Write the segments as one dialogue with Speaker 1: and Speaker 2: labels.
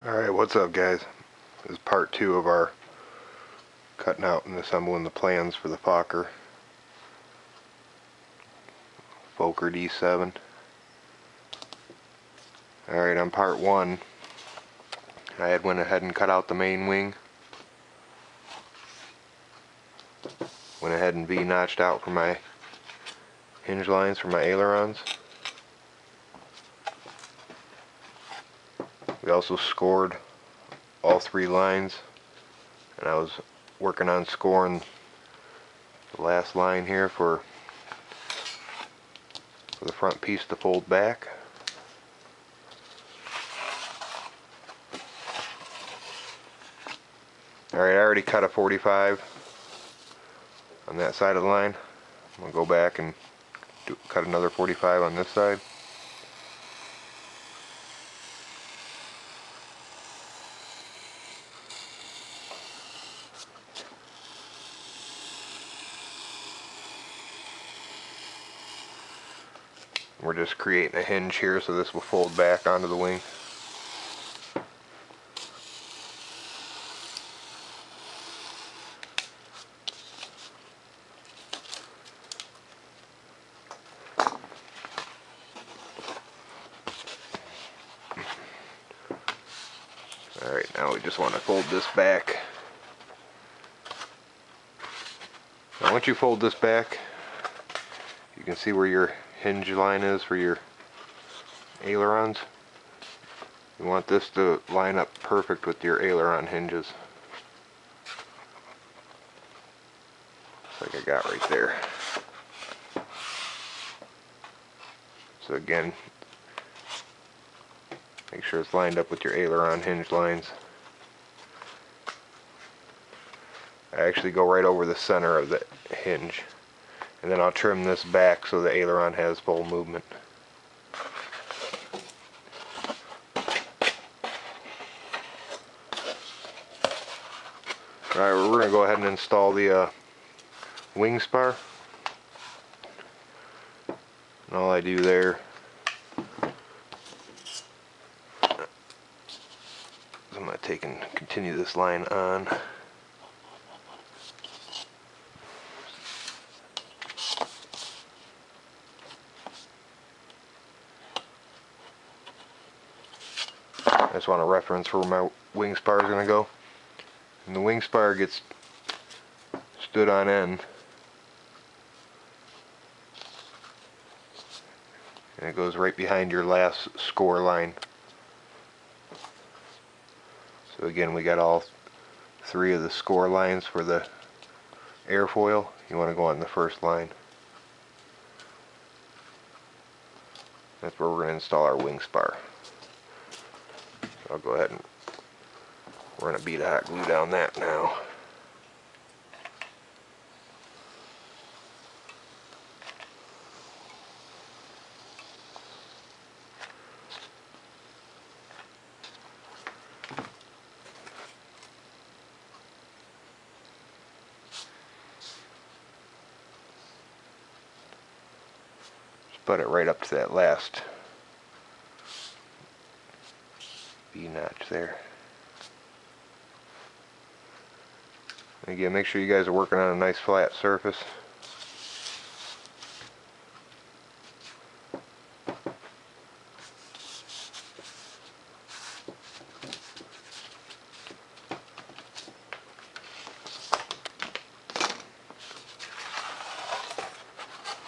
Speaker 1: Alright, what's up guys? This is part 2 of our cutting out and assembling the plans for the Fokker D7. Alright, on part 1 I had went ahead and cut out the main wing. Went ahead and V-notched out for my hinge lines for my ailerons. We also scored all 3 lines, and I was working on scoring the last line here for the front piece to fold back. Alright, I already cut a 45 on that side of the line. I'm going to go back and cut another 45 on this side. We're just creating a hinge here so this will fold back onto the wing. Alright, now we just want to fold this back. Now once you fold this back, you can see where your hinge line is for your ailerons. You want this to line up perfect with your aileron hinges. Just like I got right there. So again, make sure it's lined up with your aileron hinge lines. I actually go right over the center of the hinge, and then I'll trim this back so the aileron has full movement. Alright, we're going to go ahead and install the wing spar. And all I do there is I'm going to take and continue this line on. I just want to reference where my wing spar is going to go. And the wing spar gets stood on end, and it goes right behind your last score line. So again, we got all 3 of the score lines for the airfoil. You want to go on the first line. That's where we're going to install our wing spar. So I'll go ahead and run a bead of hot glue down that now. Just butt it right up to that last V-notch there. Again, make sure you guys are working on a nice flat surface.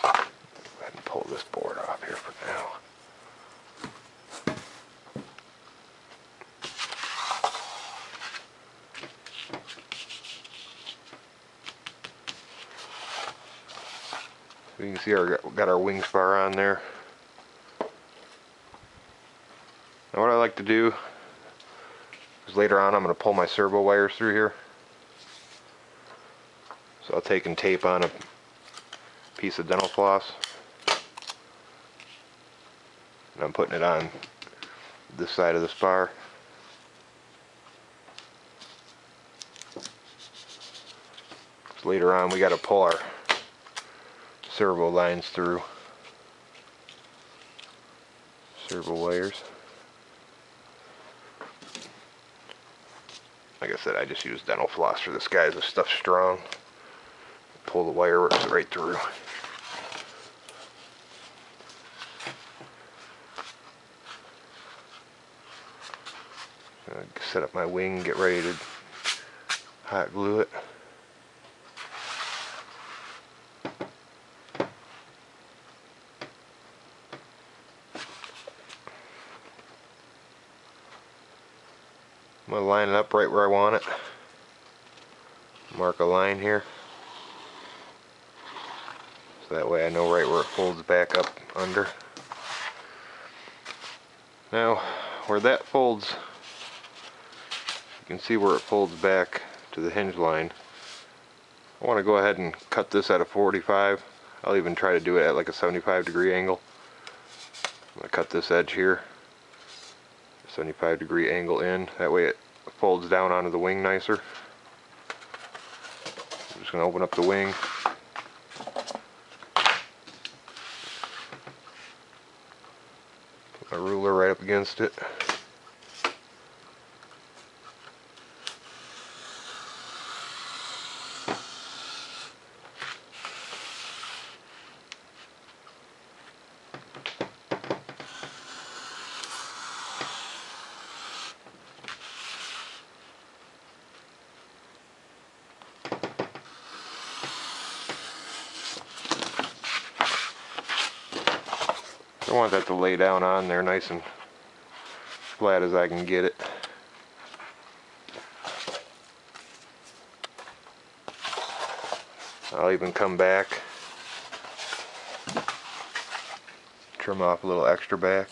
Speaker 1: Go ahead and pull this board off here for now. So you can see we got our wing spar on there. Now what I like to do is later on I'm going to pull my servo wires through here. So I'll take and tape on a piece of dental floss, and I'm putting it on this side of the spar. So later on we got to pull our servo lines through. Servo wires. like I said, I just use dental floss for this, guys. This stuff's strong. Pull the wire, works right through. Set up my wing, get ready to hot glue it. I'm going to line it up right where I want it. Mark a line here. So that way I know right where it folds back up under. Now, where that folds, you can see where it folds back to the hinge line. I want to go ahead and cut this at a 45. I'll even try to do it at like a 75-degree angle. I'm going to cut this edge here, 75-degree angle in. That way it folds down onto the wing nicer. I'm just going to open up the wing. Put my ruler right up against it. I want that to lay down on there nice and flat as I can get it. I'll even come back, trim off a little extra back.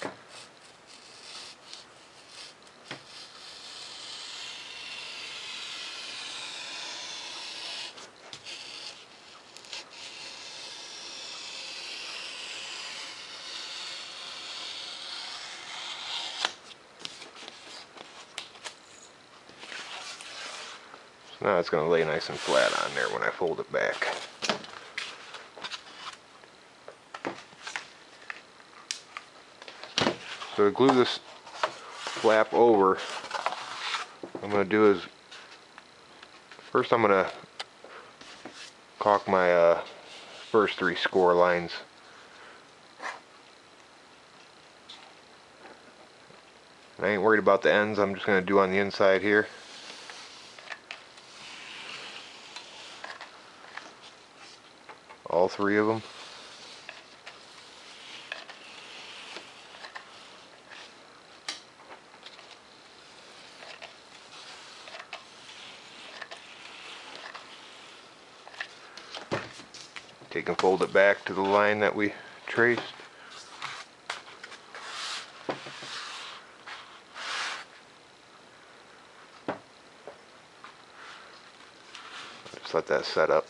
Speaker 1: Now it's going to lay nice and flat on there when I fold it back. So to glue this flap over, what I'm going to do is, first I'm going to caulk my first 3 score lines. I ain't worried about the ends, I'm just going to do on the inside here. All 3 of them. Take and fold it back to the line that we traced. Just let that set up.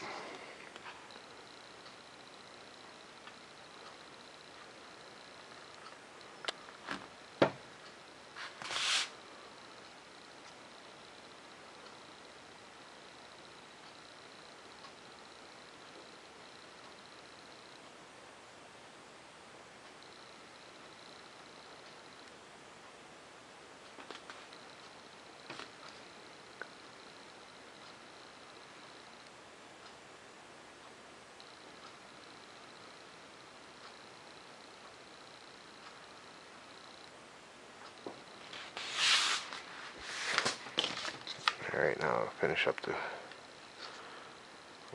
Speaker 1: Alright, now I'll finish up the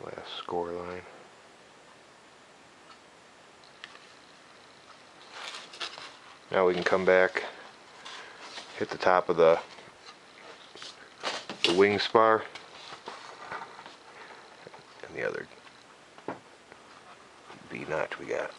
Speaker 1: last score line. Now we can come back, hit the top of the wing spar and the other V-notch we got.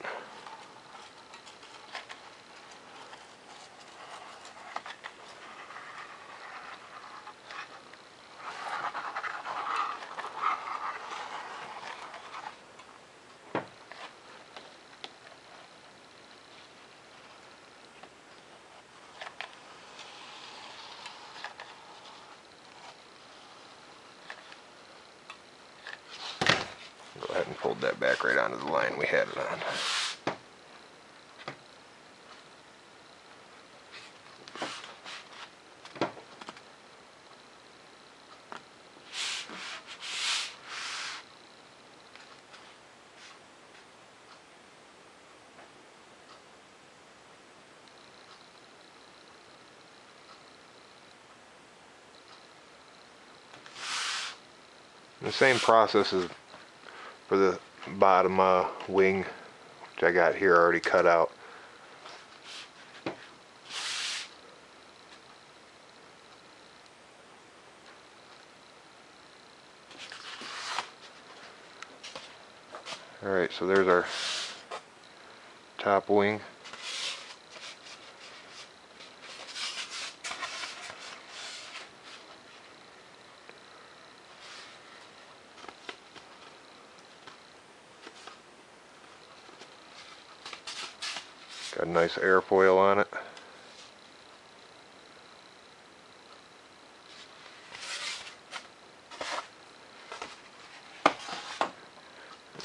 Speaker 1: Go ahead and fold that back right onto the line we had it on. The same process as for the bottom wing, which I got here already cut out. Alright, so there's our top wing. Got a nice airfoil on it.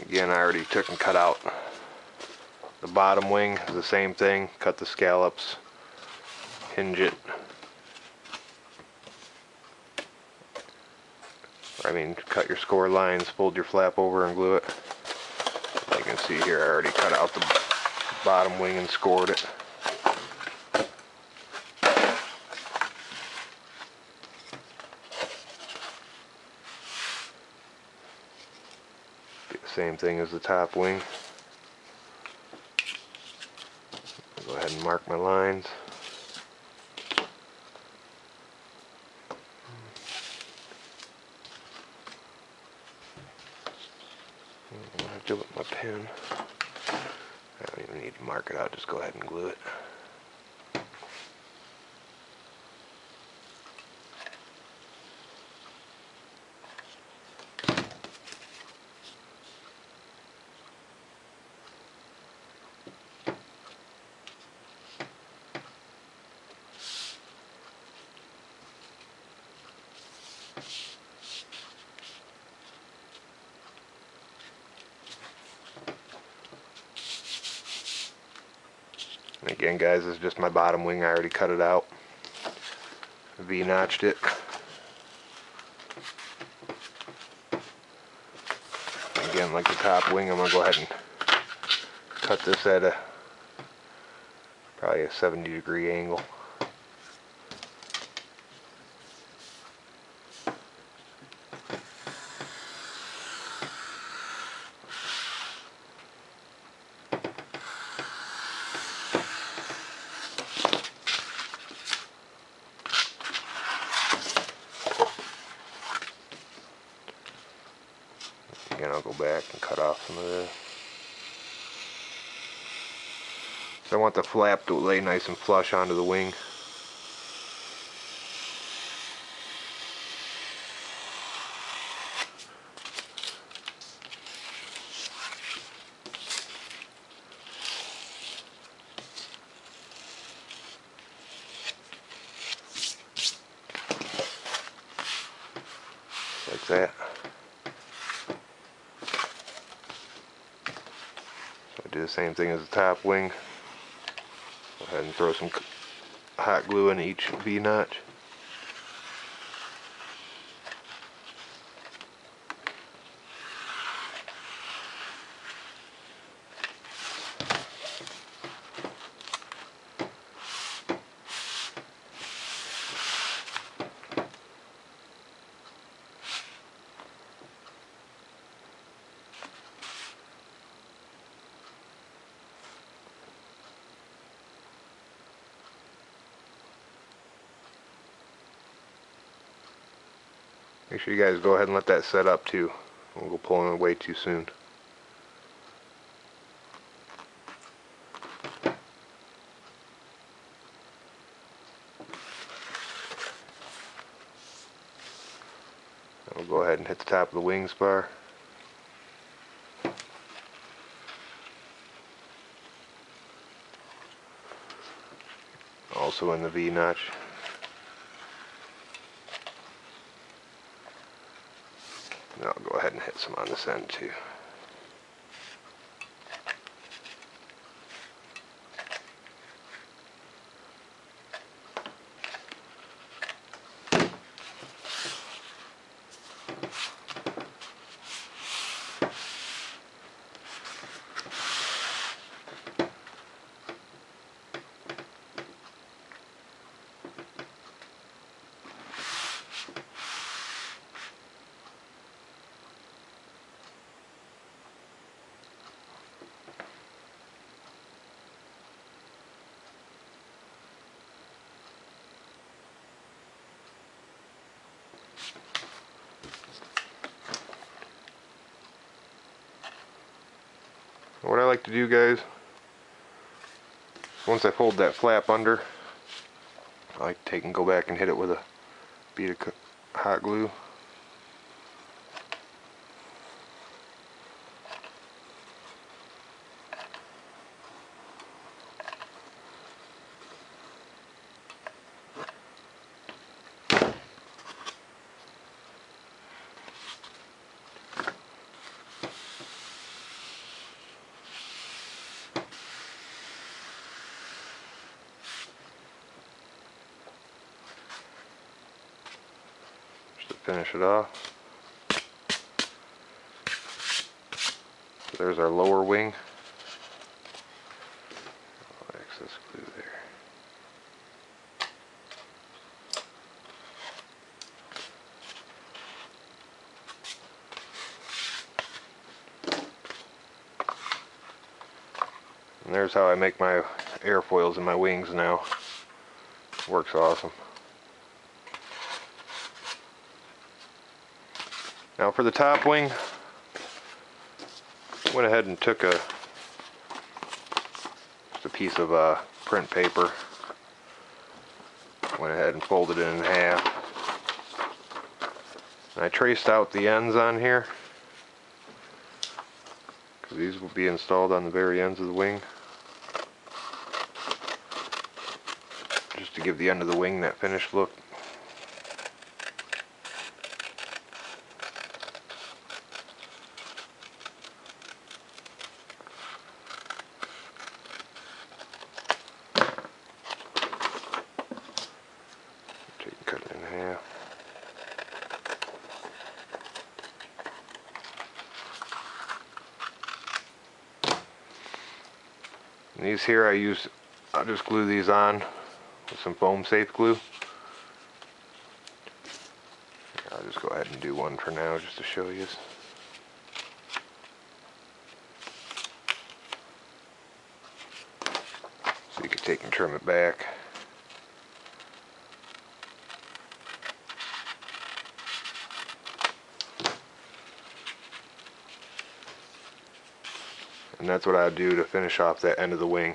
Speaker 1: Again, I already took and cut out the bottom wing. The same thing. Cut the scallops, hinge it. Cut your score lines, fold your flap over and glue it. You can see here I already cut out the bottom wing and scored it. Do the same thing as the top wing. Go ahead and mark my lines. What I do with my pen, I don't even need to mark it out, just go ahead and glue it. And again, guys, this is just my bottom wing. I already cut it out. V-notched it. Again, like the top wing, I'm going to go ahead and cut this at probably a 70-degree angle. Again, I'll go back and cut off some of this. So I want the flap to lay nice and flush onto the wing. Like that. So I do the same thing as the top wing. Go ahead and throw some hot glue in each V-notch. Make sure you guys go ahead and let that set up too. We'll go pulling it way too soon. We'll go ahead and hit the top of the wing spar. Also in the V-notch. And I'll go ahead and hit some on this end too. What I like to do, guys, once I fold that flap under, I like to take and go back and hit it with a bead of hot glue. Just to finish it off. So there's our lower wing. Excess glue there. And there's how I make my airfoils in my wings now. Works awesome. Now for the top wing, went ahead and took just a piece of print paper, went ahead and folded it in half, and I traced out the ends on here because these will be installed on the very ends of the wing, just to give the end of the wing that finished look. Cut it in half. And these here I'll just glue these on with some foam safe glue. I'll just go ahead and do one for now just to show you. So you can take and trim it back. And that's what I do to finish off that end of the wing.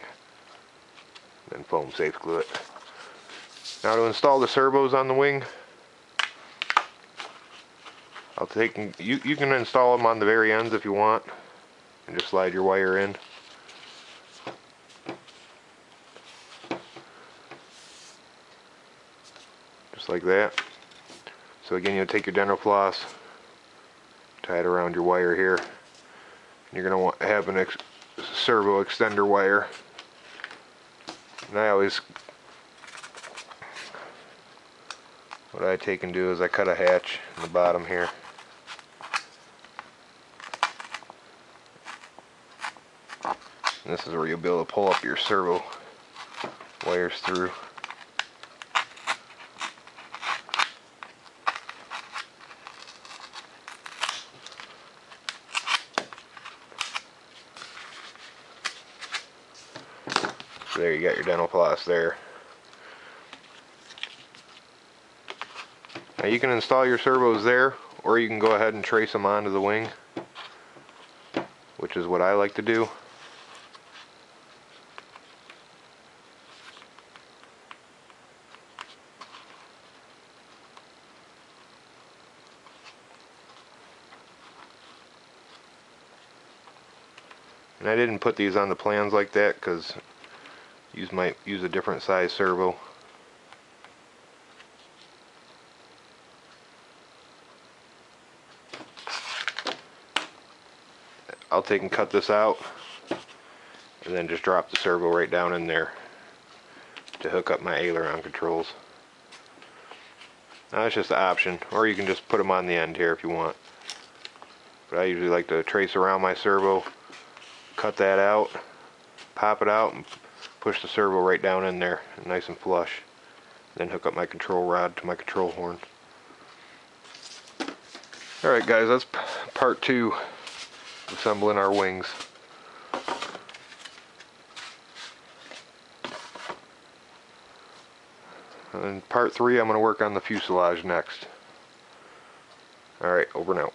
Speaker 1: Then foam safe glue it. Now to install the servos on the wing, I'll take and you can install them on the very ends if you want, and just slide your wire in. Just like that. So again, you'll take your dental floss, tie it around your wire here. You're going to want to have a servo extender wire. And what I take and do is I cut a hatch in the bottom here. And this is where you'll be able to pull up your servo wires through. So there you got your dental floss there. Now you can install your servos there, or you can go ahead and trace them onto the wing, which is what I like to do. And I didn't put these on the plans like that because you might use a different size servo. I'll take and cut this out and then just drop the servo right down in there to hook up my aileron controls. Now it's just an option, or you can just put them on the end here if you want. But I usually like to trace around my servo, cut that out, pop it out, and push the servo right down in there, nice and flush. Then hook up my control rod to my control horn. Alright guys, that's part 2 of assembling our wings. And in part 3 I'm going to work on the fuselage next. Alright, over and out.